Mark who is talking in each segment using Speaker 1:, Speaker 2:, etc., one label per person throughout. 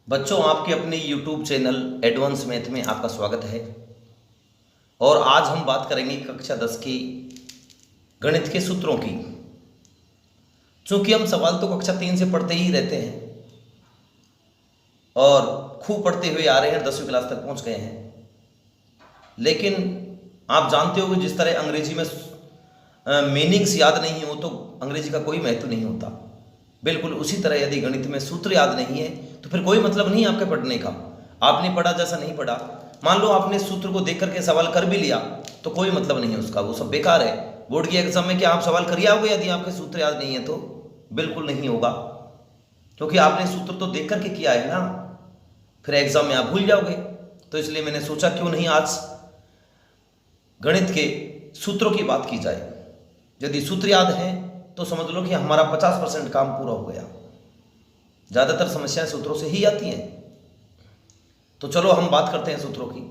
Speaker 1: बच्चों, आपके अपने YouTube चैनल एडवांस मैथ में आपका स्वागत है। और आज हम बात करेंगे कक्षा 10 की गणित के सूत्रों की। चूँकि हम सवाल तो कक्षा 3 से पढ़ते ही रहते हैं और खूब पढ़ते हुए आ रहे हैं, 10वीं क्लास तक पहुंच गए हैं। लेकिन आप जानते हो कि जिस तरह अंग्रेजी में मीनिंग्स याद नहीं हो तो अंग्रेजी का कोई महत्व नहीं होता। बिल्कुल उसी तरह यदि गणित में सूत्र याद नहीं है तो फिर कोई मतलब नहीं आपके पढ़ने का। आपने पढ़ा जैसा नहीं पढ़ा। मान लो आपने सूत्र को देख करके सवाल कर भी लिया तो कोई मतलब नहीं है उसका, वो सब बेकार है। बोर्ड के एग्जाम में क्या आप सवाल कर आओगे यदि आपके सूत्र याद नहीं है? तो बिल्कुल नहीं होगा, क्योंकि आपने सूत्र तो देख करके किया है ना, फिर एग्जाम में आप भूल जाओगे। तो इसलिए मैंने सोचा क्यों नहीं आज गणित के सूत्रों की बात की जाए। यदि सूत्र याद है तो समझ लो कि हमारा 50% काम पूरा हो गया। ज़्यादातर समस्याएं सूत्रों से ही आती हैं। तो चलो हम बात करते हैं सूत्रों की।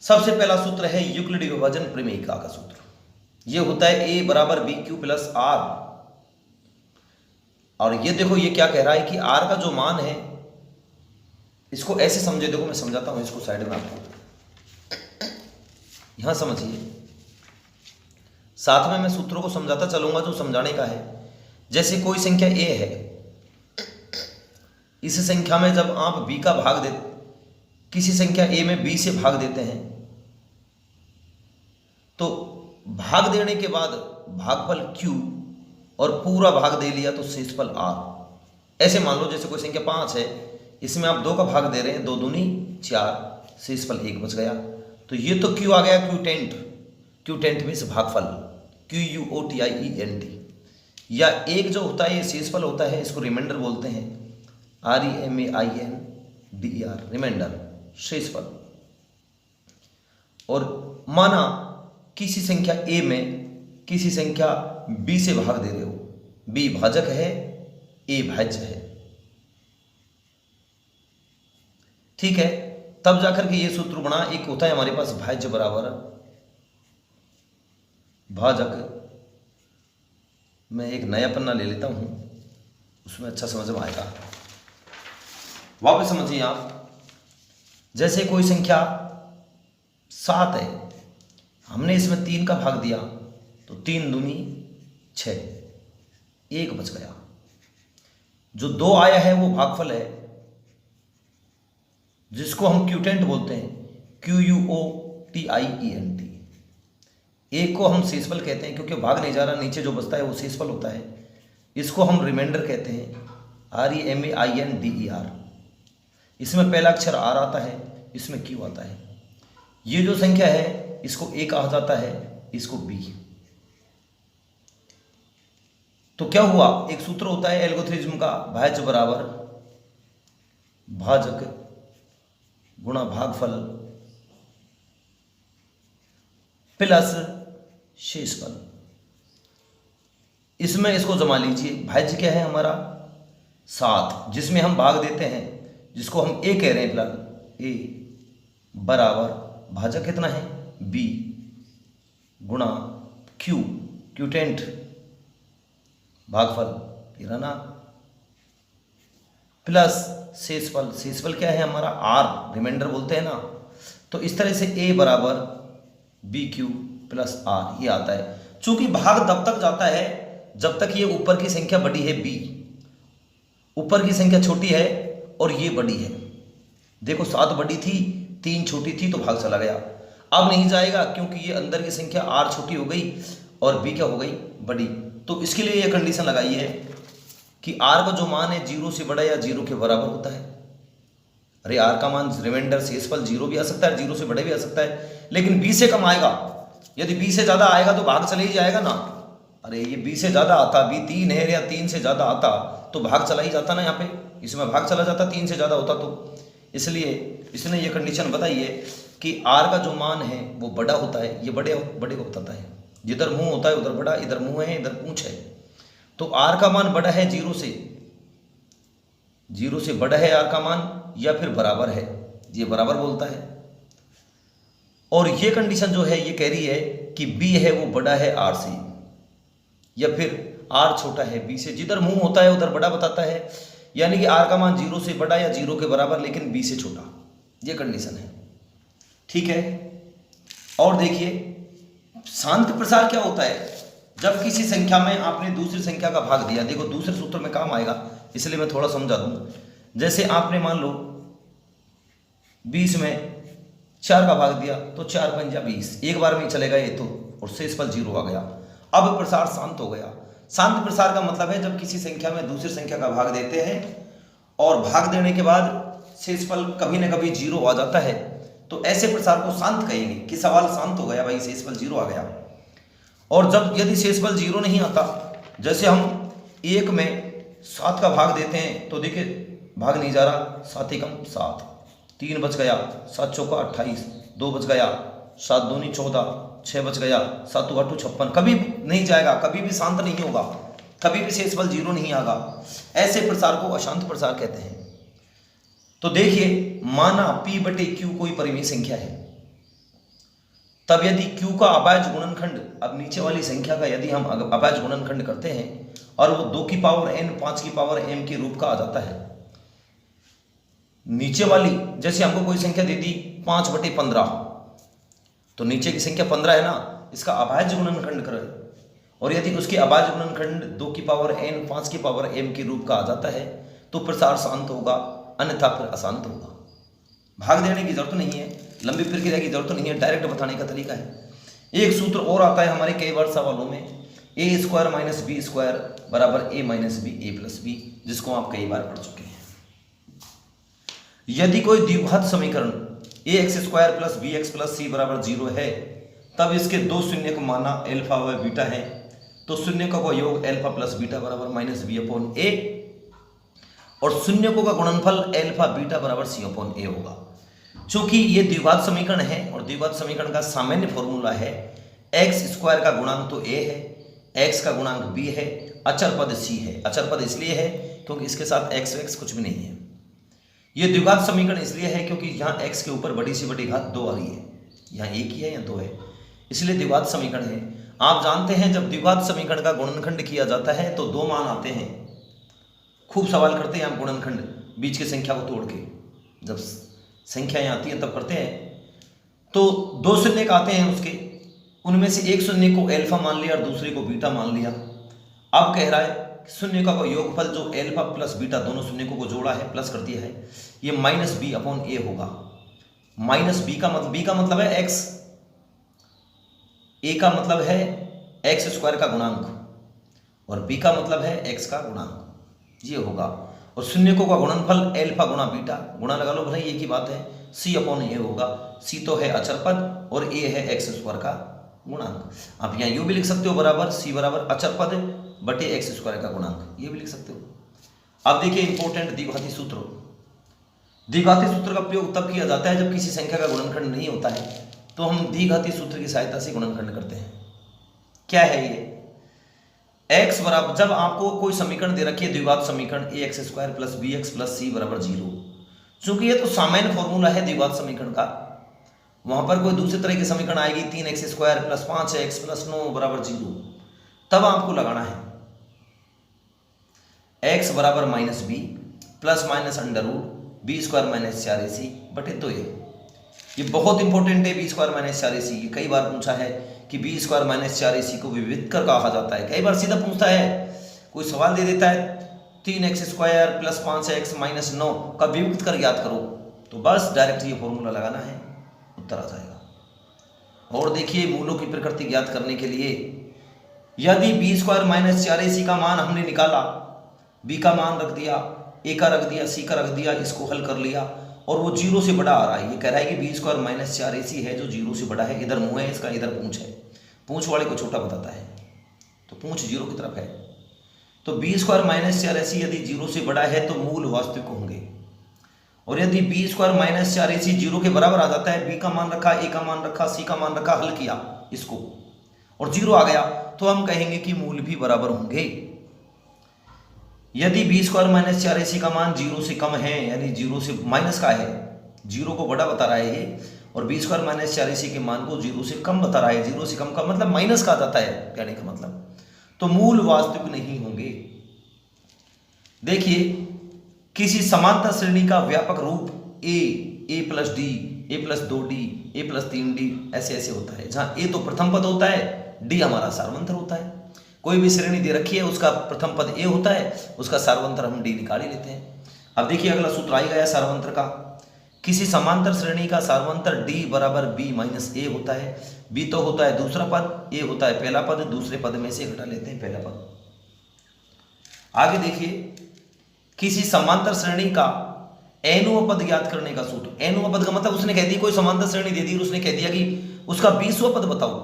Speaker 1: सबसे पहला सूत्र है यूक्लिड विभाजन प्रमेयिका का सूत्र। यह होता है a बराबर बी क्यू प्लस आर। और ये देखो ये क्या कह रहा है कि r का जो मान है, इसको ऐसे समझे, देखो मैं समझाता हूं इसको साइड में आपको, यहां समझिए। साथ में मैं सूत्रों को समझाता चलूंगा जो समझाने का है। जैसे कोई संख्या a है, इस संख्या में जब आप b का भाग दे, किसी संख्या a में b से भाग देते हैं तो भाग देने के बाद भागफल q और पूरा भाग दे लिया तो शेषफल r। ऐसे मान लो जैसे कोई संख्या 5 है, इसमें आप 2 का भाग दे रहे हैं, 2 दूनी 4, शेषफल 1 बच गया। तो ये तो q आ गया, क्यूटेंट मीन्स भागफल, QUOTIENT। या एक जो होता है ये शेषफल होता है, इसको रिमाइंडर बोलते हैं, REMAINDER, रिमाइंडर, शेषफल। और माना किसी संख्या a में किसी संख्या b से भाग दे रहे हो, b भाजक है, a भाज्य है, ठीक है। तब जाकर के ये सूत्र बना। एक होता है हमारे पास भाज्य बराबर भाजक। मैं एक नया पन्ना ले लेता हूं, उसमें अच्छा समझ में आएगा। वापस समझिए आप। जैसे कोई संख्या 7 है, हमने इसमें 3 का भाग दिया तो 3 दूनी 6, 1 बच गया। जो 2 आया है वो भागफल है, जिसको हम क्यूटेंट बोलते हैं, QUOTIENT। एक को हम शेषफल कहते हैं क्योंकि भाग नहीं जा रहा, नीचे जो बचता है वो शेषफल होता है। इसको हम रिमाइंडर कहते हैं, REMAINDER। इसमें पहला अक्षर R आता है, इसमें Q आता है। ये जो संख्या है इसको A कहा जाता है, इसको B। तो क्या हुआ, एक सूत्र होता है एल्गोरिथ्म का, भाज्य बराबर भाजक गुणा भागफल प्लस शेषफल। इसमें इसको जमा लीजिए। भाज्य क्या है हमारा 7, जिसमें हम भाग देते हैं, जिसको हम a कह रहे हैं फिलहाल, a बराबर भाजक कितना है b गुणा q, क्यूटेंट भागफल फिर ना, प्लस शेषफल। शेषफल क्या है हमारा r, रिमाइंडर बोलते हैं ना। तो इस तरह से a बराबर BQ प्लस R ये आता है। चूंकि भाग तब तक जाता है जब तक ये ऊपर की संख्या बड़ी है b, ऊपर की संख्या छोटी है और ये बड़ी है। देखो 7 बड़ी थी, 3 छोटी थी, तो भाग चला गया। अब नहीं जाएगा क्योंकि ये अंदर की संख्या r छोटी हो गई और b क्या हो गई, बड़ी। तो इसके लिए ये कंडीशन लगाई है कि r का जो मान है 0 से बड़ा या 0 के बराबर होता है। अरे r का मान रिमाइंडर शेषफल 0 भी आ सकता है, 0 से बड़े भी आ सकता है, लेकिन b से कम आएगा। यदि b से ज्यादा आएगा तो भाग चले ही जाएगा ना। अरे ये b से ज्यादा आता, b 3 है या 3 से ज्यादा आता तो भाग चला ही जाता ना, यहाँ पे इसमें भाग चला जाता 3 से ज्यादा होता तो। इसलिए इसने ये कंडीशन बताई है कि r का जो मान है वो बड़ा होता है। ये बड़े को बताता है, जिधर मुंह होता है उधर बड़ा, इधर मुंह है इधर पूंछ है। तो r का मान बड़ा है 0 से बड़ा है r का मान, या फिर बराबर है, ये बराबर बोलता है। और ये कंडीशन जो है ये कह रही है कि b है वो बड़ा है r से, या फिर r छोटा है b से। जिधर मुंह होता है उधर बड़ा बताता है, यानी कि r का मान 0 से बड़ा या 0 के बराबर लेकिन b से छोटा, ये कंडीशन है। ठीक है। और देखिए शांत प्रसार क्या होता है, जब किसी संख्या में आपने दूसरी संख्या का भाग दिया। देखो दूसरे सूत्र में काम आएगा, इसलिए मैं थोड़ा समझा दूं। जैसे आपने मान लो 20 में 4 का भाग दिया तो 4 पंजा 20, एक बार में चलेगा ये तो, और शेषफल 0 आ गया। अब प्रसार शांत हो गया। शांत प्रसार का मतलब है जब किसी संख्या में दूसरी संख्या का भाग देते हैं और भाग देने के बाद शेषफल कभी ना कभी 0 आ जाता है, तो ऐसे प्रसार को शांत कहेंगे कि सवाल शांत हो गया भाई, शेषफल 0 आ गया। और जब यदि शेषफल 0 नहीं आता, जैसे हम 1 में 7 का भाग देते हैं तो देखिए भाग नहीं जा रहा, 7 एकम 7, 3 बच गया, 7 चौका 28, 2 बच गया, 7 दूनी 14, 6 बच गया, 7 8 56, कभी नहीं जाएगा, कभी भी शांत नहीं होगा, कभी भी शेषफल 0 नहीं आएगा। ऐसे प्रसार को अशांत प्रसार कहते हैं। तो देखिए माना p बटे q कोई परिमेय संख्या है, तब यदि q का अभाज्य गुणनखंड, अब नीचे वाली संख्या का यदि हम अभाज्य गुणनखंड करते हैं और वो 2 की पावर n 5 की पावर m के रूप का आ जाता है। नीचे वाली जैसे हमको कोई संख्या दे दी 5 बटे 15, तो नीचे की संख्या 15 है ना, इसका अभाज्य गुणनखंड करें और यदि उसके अभाज्य गुणनखंड 2 की पावर n 5 की पावर m के रूप का आ जाता है तो प्रसार शांत होगा, अन्यथा फिर अशांत होगा। भाग देने की जरूरत नहीं है, लंबी प्रक्रिया की जरूरत नहीं है, डायरेक्ट बताने का तरीका है। एक सूत्र और आता है हमारे कई बार सवालों में, a square minus B square बराबर a minus B A plus B, जिसको आप कई बार पढ़ चुके हैं। यदि कोई द्विघात समीकरण ax square plus B X plus C बराबर 0 है, तब इसके दो शून्य को माना एल्फा व बीटा है, तो शून्य का योग एल्फा प्लस बीटा बराबर माइनस बी अपॉन ए, और शून्यकों का गुणनफल एल्फा बीटा बराबर सी अपॉन ए होगा। चूंकि ये द्विघात समीकरण है और द्विघात समीकरण का सामान्य फॉर्मूला है एक्स स्क्वायर का गुणांक तो ए है, एक्स का गुणांक बी है, अचर पद सी है। अचर पद इसलिए है क्योंकि इसके साथ एक्स वैक्स कुछ भी नहीं है। ये द्विघात समीकरण इसलिए है क्योंकि यहाँ एक्स के ऊपर बड़ी से बड़ी घात 2 आ रही है, यहाँ एक ही है या 2 है, इसलिए द्विघात समीकरण है। आप जानते हैं जब द्विघात समीकरण का गुणनखंड किया जाता है तो 2 मान आते हैं। खूब सवाल करते हैं आप गुणनखंड बीच की संख्या को तोड़ के, जब संख्याएं आती हैं तब करते हैं। तो 2 शून्य आते हैं उसके, उनमें से एक शून्य को एल्फा मान लिया और दूसरे को बीटा मान लिया। अब कह रहा है शून्य का योगफल जो एल्फा प्लस बीटा दोनों शून्य को जोड़ा है, प्लस कर दिया है, ये माइनस बी अपॉन ए होगा। माइनस बी का मतलब है एक्स, ए का मतलब है एक्स स्क्वायर का गुणांक और बी का मतलब है एक्स का गुणांक, ये होगा। और शून्यकों का गुणनफल एल्फा गुणा बीटा, गुणा लगा लो भाई, एक ही बात है, सी अपॉन ए होगा। सी तो है अचर पद और ए है एक्स स्क्वायर का गुणांक। आप यहाँ यू भी लिख सकते हो बराबर सी बराबर अचर पद बटे एक्स स्क्वायर का गुणांक, ये भी लिख सकते हो। अब देखिए इंपॉर्टेंट द्विघाती सूत्र। द्विघाती सूत्र का प्रयोग तब किया जाता है जब किसी संख्या का गुणनखंड नहीं होता है, तो हम द्विघाती सूत्र की सहायता से गुणनखंड करते हैं। क्या है ये? x बराबर, जब आपको कोई समीकरण दे रखी है द्विघात समीकरण A X square plus B X plus C बराबर 0, चूंकि ये तो सामान्य फॉर्मूला है द्विघात समीकरण का, वहां पर कोई दूसरे तरह की समीकरण आएगी 3x square plus 5x plus 9 बराबर 0, तब आपको लगाना है x बराबर minus B plus minus under root B square minus 4ac बटे 2a। ये बहुत इंपॉर्टेंट है, बी स्क्वायर माइनस 4ac। ये कई बार पूछा है कि बी स्क्वायर माइनस 4ac को विविधकर कहा जाता है। कई बार सीधा पूछता है, कोई सवाल दे देता है 3x square plus 5x minus 9 का विविध कर याद करो, तो बस डायरेक्ट ये फॉर्मूला लगाना है, उत्तर आ जाएगा। और देखिए मूलों की प्रकृति ज्ञात करने के लिए यदि बी स्क्वायर माइनस 4ac का मान हमने निकाला, बी का मान रख दिया, ए का रख दिया, सी का रख दिया, इसको हल कर लिया और वो 0 से बड़ा आ रहा है, ये कह रहा है कि बी स्क्वायर माइनस 4ac है जो 0 से बड़ा है। इधर मुंह है इसका, इधर पूंछ है, पूंछ वाले को छोटा बताता है, तो पूंछ 0 की तरफ है। तो बी स्क्वायर माइनस 4ac यदि 0 से बड़ा है तो मूल वास्तविक होंगे, और यदि बी स्क्वायर माइनस 4ac 0 के बराबर आ जाता है, बी का मान रखा, ए का मान रखा, सी का मान रखा, हल किया इसको और 0 आ गया, तो हम कहेंगे कि मूल भी बराबर होंगे। यदि बी स्क्वायर माइनस 4ac का मान 0 से कम है, यानी 0 से माइनस का है, 0 को बड़ा बता रहा है ये, और बी स्क्वायर माइनस 4ac के मान को 0 से कम बता रहा है, 0 से कम का मतलब माइनस का जाता है कहने का मतलब, तो मूल वास्तविक नहीं होंगे। देखिए किसी समांतर श्रेणी का व्यापक रूप ए प्लस डी, ए प्लस 2d, ए प्लस 3d ऐसे ऐसे होता है, जहां ए तो प्रथम पद होता है, डी हमारा सारवंतर होता है। कोई भी श्रेणी दे रखी है, उसका प्रथम पद ए होता है, उसका सारवंतर हम डी निकाल ही लेते हैं। अब देखिए अगला सूत्र आ गया सारवंतर का। किसी समांतर श्रेणी का सारवंतर डी बराबर बी माइनस ए होता है। बी तो होता है दूसरा पद, ए होता है पहला पद, दूसरे पद में से घटा लेते हैं पहला पद। आगे देखिए, किसी समांतर श्रेणी का एनवां पद ज्ञात करने का सूत्र। एनवां पद का मतलब उसने कह दी, कोई समांतर श्रेणी दे दी और उसने कह दिया कि उसका 20वां पद बताओ,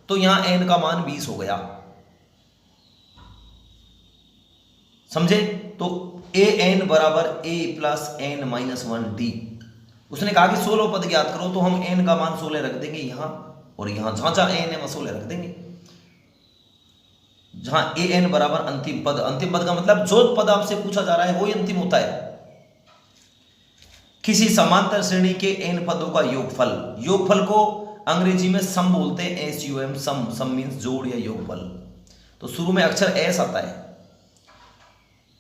Speaker 1: तो यहां एन का मान 20 हो गया, समझे। तो ए एन बराबर ए प्लस एन माइनस 1d। उसने कहा कि 16 पद ज्ञात करो, तो हम एन का मान 16 रख देंगे यहां, और यहां जहां जहां एन है 16 रख देंगे। जहां ए एन बराबर अंतिम पद, अंतिम पद का मतलब जो पद आपसे पूछा जा रहा है वही अंतिम होता है। किसी समांतर श्रेणी के एन पदों का योगफल। योगफल को अंग्रेजी में सम बोलते हैं, SUM, सम। सम मीन्स जोड़ या योगफल। तो शुरू में अक्षर एस आता है,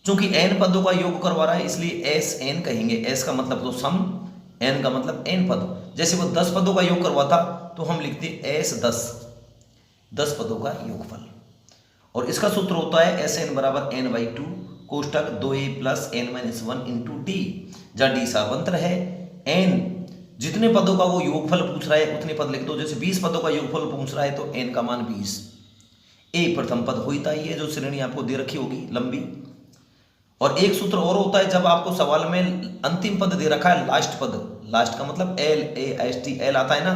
Speaker 1: चूंकि एन पदों का योग करवा रहा है इसलिए एस एन कहेंगे। एस का मतलब तो सम, एन का मतलब एन पद। जैसे वो 10 पदों का योग करवाता तो हम लिखते एस 10 पदों का योगफल। और इसका सूत्र होता है एस एन बराबर n/2 कोष्टक 2a plus n minus 1 into D, जहां डी सारवंतर है। एन जितने पदों का वो योगफल पूछ रहा है उतने पद लिख दो। जैसे 20 पदों का योगफल पूछ रहा है तो एन का मान 20। ए प्रथम पद होता ही है, जो श्रेणी आपको दे रखी होगी लंबी। और एक सूत्र और होता है, जब आपको सवाल में अंतिम पद दे रखा है, लास्ट पद, लास्ट का मतलब LAST एल आता है ना,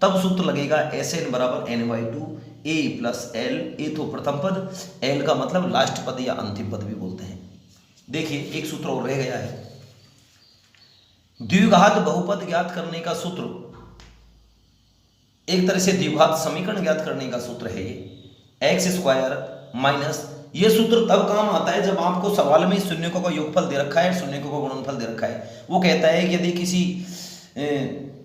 Speaker 1: तब सूत्र लगेगा एस एन बराबर n/2 ए प्लस एल। ए तो प्रथम पद, एल का मतलब लास्ट पद या अंतिम पद भी बोलते हैं। देखिए एक सूत्र और रह गया है, द्विघात बहुपद ज्ञात करने का सूत्र। एक तरह से द्विघात समीकरण ज्ञात करने का सूत्र है ये, x² माइनस। ये सूत्र तब काम आता है जब आपको सवाल में शून्यकों का योगफल दे रखा है, शून्यकों का गुणनफल दे रखा है। वो कहता है कि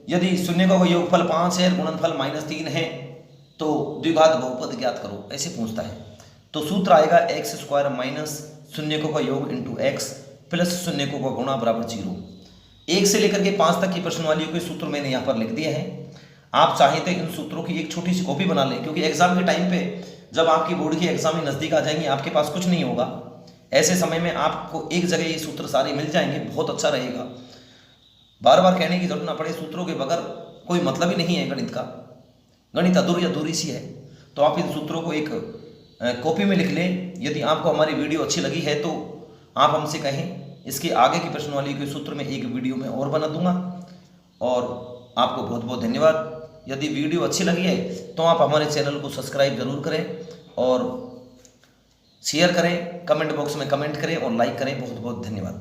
Speaker 1: यदि शून्यकों का योगफल 5 है, गुणनफल -3 है, तो द्विघात बहुपद ज्ञात करो, ऐसे पूछता है। तो सूत्र आएगा x² माइनस शून्यकों का योग इंटू x प्लस शून्यकों का गुणा बराबर 0। 1 से लेकर के 5 तक की प्रश्नावलियों के सूत्र मैंने यहाँ पर लिख दिए हैं। आप चाहें तो इन सूत्रों की एक छोटी सी कॉपी बना लें, क्योंकि एग्जाम के टाइम पे जब आपकी बोर्ड की एग्जाम नज़दीक आ जाएंगी, आपके पास कुछ नहीं होगा, ऐसे समय में आपको एक जगह ये सूत्र सारे मिल जाएंगे, बहुत अच्छा रहेगा। बार बार कहने की जरूरत ना पड़े, सूत्रों के बगैर कोई मतलब ही नहीं है गणित का। गणित अधूरी सी है। तो आप इन सूत्रों को एक कॉपी में लिख लें। यदि आपको हमारी वीडियो अच्छी लगी है तो आप हमसे कहें, इसके आगे की प्रश्नावली के सूत्र में एक वीडियो में और बना दूंगा। और आपको बहुत बहुत धन्यवाद। यदि वीडियो अच्छी लगी है तो आप हमारे चैनल को सब्सक्राइब जरूर करें और शेयर करें, कमेंट बॉक्स में कमेंट करें और लाइक करें। बहुत बहुत धन्यवाद।